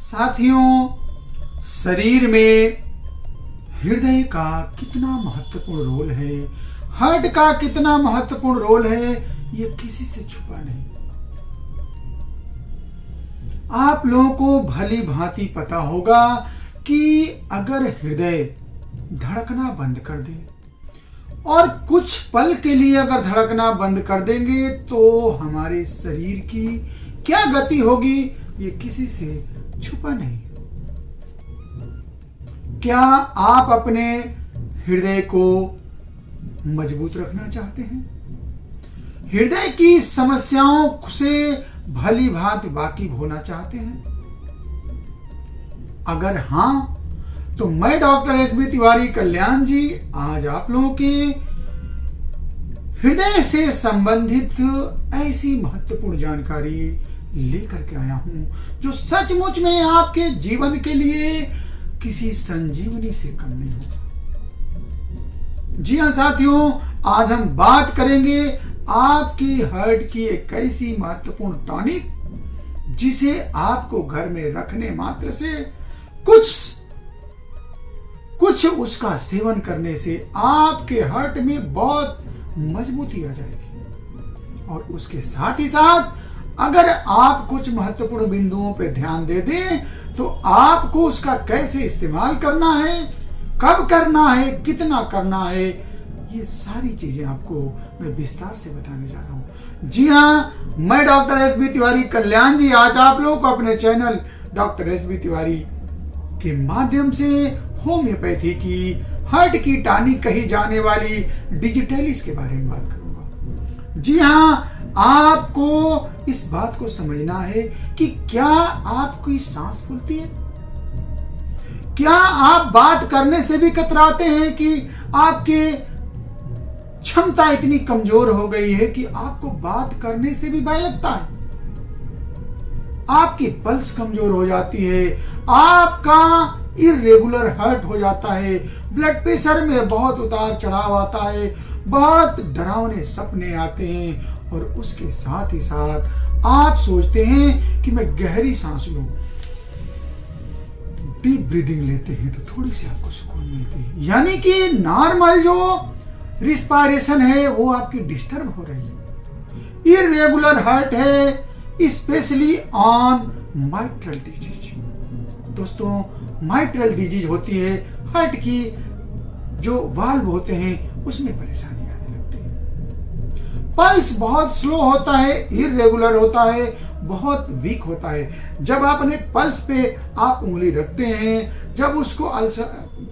साथियों, शरीर में हृदय का कितना महत्वपूर्ण रोल है, हार्ट का कितना महत्वपूर्ण रोल है, ये किसी से छुपा नहीं। आप लोगों को भली भांति पता होगा कि अगर हृदय धड़कना बंद कर दे और कुछ पल के लिए अगर धड़कना बंद कर देंगे तो हमारे शरीर की क्या गति होगी, ये किसी से छुपा नहीं। क्या आप अपने हृदय को मजबूत रखना चाहते हैं? हृदय की समस्याओं से भली भांति वाकिफ होना चाहते हैं? अगर हां, तो मैं डॉक्टर एस बी तिवारी कल्याण जी आज आप लोगों के हृदय से संबंधित ऐसी महत्वपूर्ण जानकारी लेकर के आया हूं जो सचमुच में आपके जीवन के लिए किसी संजीवनी से कम नहीं होगा। जी हां साथियों, आज हम बात करेंगे आपकी हार्ट की एक ऐसी महत्वपूर्ण टॉनिक जिसे आपको घर में रखने मात्र से कुछ उसका सेवन करने से आपके हार्ट में बहुत मजबूती आ जाएगी। और उसके साथ ही साथ अगर आप कुछ महत्वपूर्ण बिंदुओं पे ध्यान दे दें तो आपको उसका कैसे इस्तेमाल करना है, कब करना है, कितना करना है, ये सारी चीजें आपको मैं विस्तार से बताने जा रहा हूं। जी हां, मैं डॉक्टर एस बी तिवारी कल्याण जी आज आप लोगों को अपने channel doctor S B Tiwari के माध्यम से होम्योपैथी की हार्ट की टॉनिक कही जाने वाली डिजिटलिस के बारे में बात करूंगा। जी हां, आपको इस बात को समझना है कि क्या आपकी सांस फूलती है? क्या आप बात करने से भी कतराते हैं कि आपके क्षमता इतनी कमजोर हो गई है कि आपको बात करने से भी भय लगता है? आपकी पल्स कमजोर हो जाती है, आपका इरेगुलर हार्ट हो जाता है, ब्लड प्रेशर में बहुत उतार चढ़ाव आता है, बहुत डरावने सपने आते हैं और उसके साथ ही साथ आप सोचते हैं कि मैं गहरी सांस लूं। डीप ब्रीदिंग लेते हैं तो थोड़ी सी आपको सुकून मिलती है, यानी कि नॉर्मल जो रिस्पायरेशन है वो आपकी डिस्टर्ब हो रही है। इरेगुलर हार्ट है, स्पेशली ऑन माइट्रल डिजीज। दोस्तों, माइट्रल डिजीज होती है हार्ट की जो वाल्व होते हैं उसमें परेशानी आने लगती है। पल्स बहुत स्लो होता है, इरेगुलर होता है, बहुत वीक होता है। जब आप अपने पल्स पे आप उंगली रखते हैं, जब उसको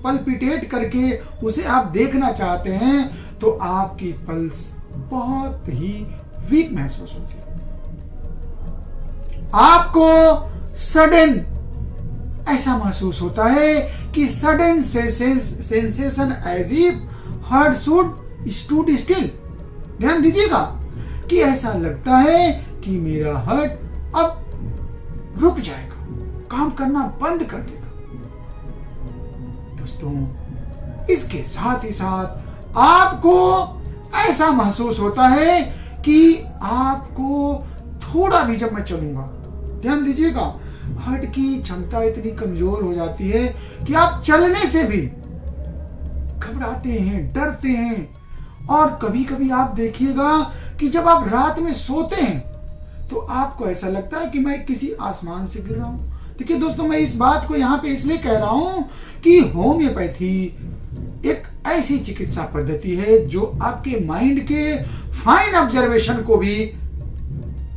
पल्पिटेट करके उसे आप देखना चाहते हैं तो आपकी पल्स बहुत ही वीक महसूस होती है। आपको सडन ऐसा महसूस होता है कि sudden sensation as if heart should stood still. ध्यान दीजिएगा कि ऐसा लगता है कि मेरा हार्ट अब रुक जाएगा, काम करना बंद कर देगा। दोस्तों, इसके साथ ही साथ आपको ऐसा महसूस होता है कि आपको थोड़ा भी, जब मैं चलूंगा, ध्यान दीजिएगा, हार्ट की क्षमता इतनी कमजोर हो जाती है कि आप चलने से भी घबराते हैं, डरते हैं। और कभी कभी आप देखिएगा कि जब आप रात में सोते हैं तो आपको ऐसा लगता है कि मैं किसी आसमान से गिर रहा हूं। देखिए दोस्तों, मैं इस बात को यहां पे इसलिए कह रहा हूं कि होम्योपैथी एक ऐसी चिकित्सा पद्धति है जो आपके माइंड के फाइन ऑब्जर्वेशन को भी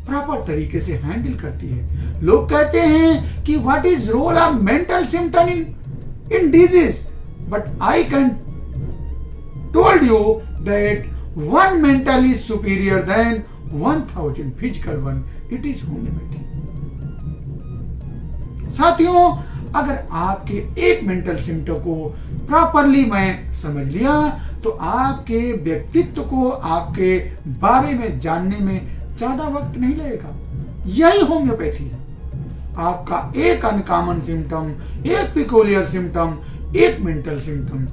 प्रॉपर तरीके से हैंडल करती है। लोग कहते हैं कि what is role of mental symptom in disease, but I can told you that one mental is superior than 1000 physical one. It is homeopathy. साथियों, अगर आपके एक मेंटल सिम्टम को प्रॉपरली मैं समझ लिया तो आपके व्यक्तित्व को आपके बारे में जानने में ज्यादा वक्त नहीं लगेगा। यही होम्योपैथी है। आपका एक अनकॉमन सिम्टम, एक पिकुलियर सिम्टम, एक मेंटल सिम्टम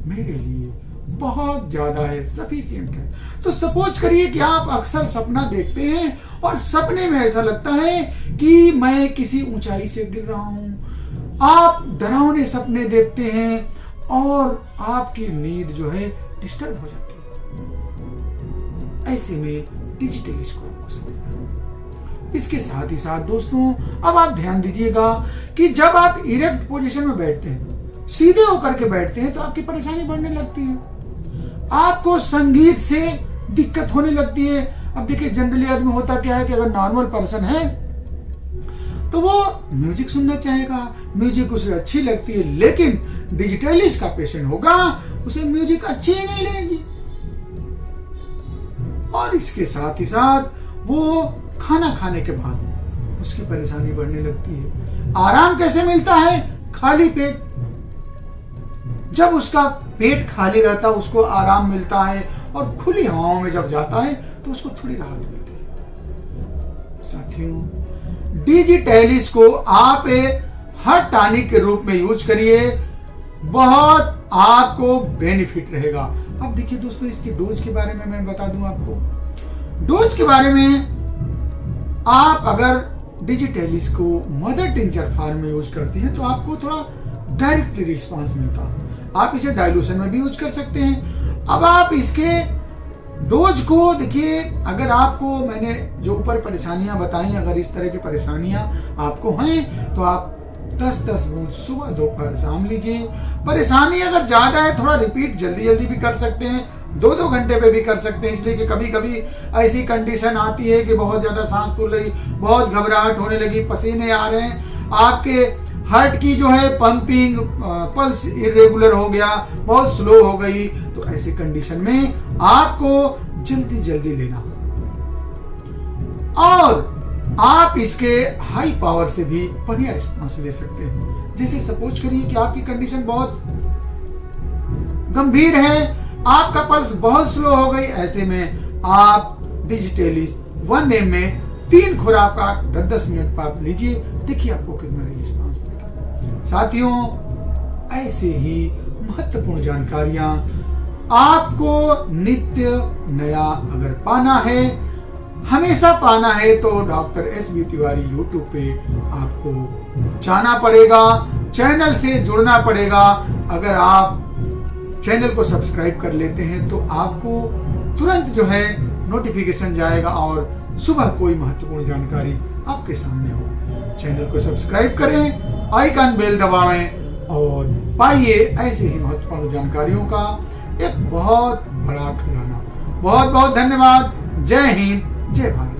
मेरे लिए बहुत ज्यादा है, सफिशिएंट है। तो सपोज करिए कि आप अक्सर सपना देखते हैं और सपने में ऐसा लगता है कि मैं किसी ऊंचाई से गिर रहा हूं। आप डरावने सपने देखते हैं और आपकी नींद जो है डिस्टर्ब हो जाती है। ऐसे में डिजिटलिस्कोप को समझना। इसके साथ ही साथ दोस्तों अब आप ध्यान दीजिएगा कि जब आप इरेक्ट पोजीशन में बैठते हैं, सीधे होकर के बैठते हैं, तो आपकी परेशानी बढ़ने लगती है। आपको संगीत से दिक्कत होने लगती है। अब देखिए जनरली आदमी होता क्या है कि अगर नॉर्मल पर्सन है तो वो म्यूजिक सुनना चाहेगा, म्यूजिक उसे अच्छी लगती है, लेकिन डिजिटलिस्ट का पेशेंट होगा उसे म्यूजिक अच्छी ही नहीं लगेगी। और इसके साथ ही साथ वो खाना खाने के बाद उसकी परेशानी बढ़ने लगती है। आराम कैसे मिलता है? खाली पेट। जब उसका पेट खाली रहता है उसको आराम मिलता है, और खुली हवाओं में जब जाता है तो उसको थोड़ी राहत मिलती है। साथियों, डिजिटलिस्ट को आप हर टॉनिक के रूप में यूज करिए, बहुत आपको बेनिफिट रहेगा। अब देखिए दोस्तों, इसकी डोज के बारे में मैं बता दूं आपको। डोज के बारे में आप अगर डिजिटलिस्ट को मदर टिंचर फॉर्म में यूज करती हैं तो आपको थोड़ा डायरेक्ट रिस्पांस मिलता है। आप इसे डाइल्यूशन में भी यूज कर सकते हैं। अब आप इसके डोज को देखिए, अगर आपको मैंने जो ऊपर परेशानियां बताई, अगर इस तरह की परेशानियां आपको हैं तो आप 10-10 बूंद सुबह दोपहर शाम लीजिए। परेशानी अगर ज्यादा है थोड़ा रिपीट जल्दी भी कर सकते हैं, 2-2 घंटे पे भी कर सकते हैं, इसलिए कि कभी कभी ऐसी कंडीशन आती है कि बहुत ज्यादा सांस फूल रही, बहुत घबराहट होने लगी, पसीने आ रहे हैं, आपके हार्ट की जो है पंपिंग पल्स इरेगुलर हो गया, बहुत स्लो हो गई, तो ऐसी कंडीशन में आपको जल्दी लेना। और आप इसके हाई पावर से भी बढ़िया रिस्पॉन्स ले सकते हैं। जैसे सपोज करिए कि आपकी कंडीशन बहुत गंभीर है, आपका पल्स बहुत स्लो हो गई, ऐसे में आप डिजिटलिस्ट 1 एम में 3 खुराक का 10-10 मिनट पर आप लीजिए, देखिए आपको कितना रिस्पॉन्स मिलता है। साथियों, ऐसे ही महत्वपूर्ण जानकारियां आपको नित्य नया अगर पाना है, हमेशा पाना है, तो डॉक्टर SB तिवारी यूट्यूब पे आपको जाना पड़ेगा, चैनल से जुड़ना पड़ेगा। अगर आप चैनल को सब्सक्राइब कर लेते हैं तो आपको तुरंत जो है नोटिफिकेशन जाएगा और सुबह कोई महत्वपूर्ण जानकारी आपके सामने हो। चैनल को सब्सक्राइब करें, आइकन बेल दबाएं और पाइए ऐसे ही महत्वपूर्ण जानकारियों का एक बहुत बड़ा खजाना। बहुत बहुत धन्यवाद। जय हिंद, जय भारत।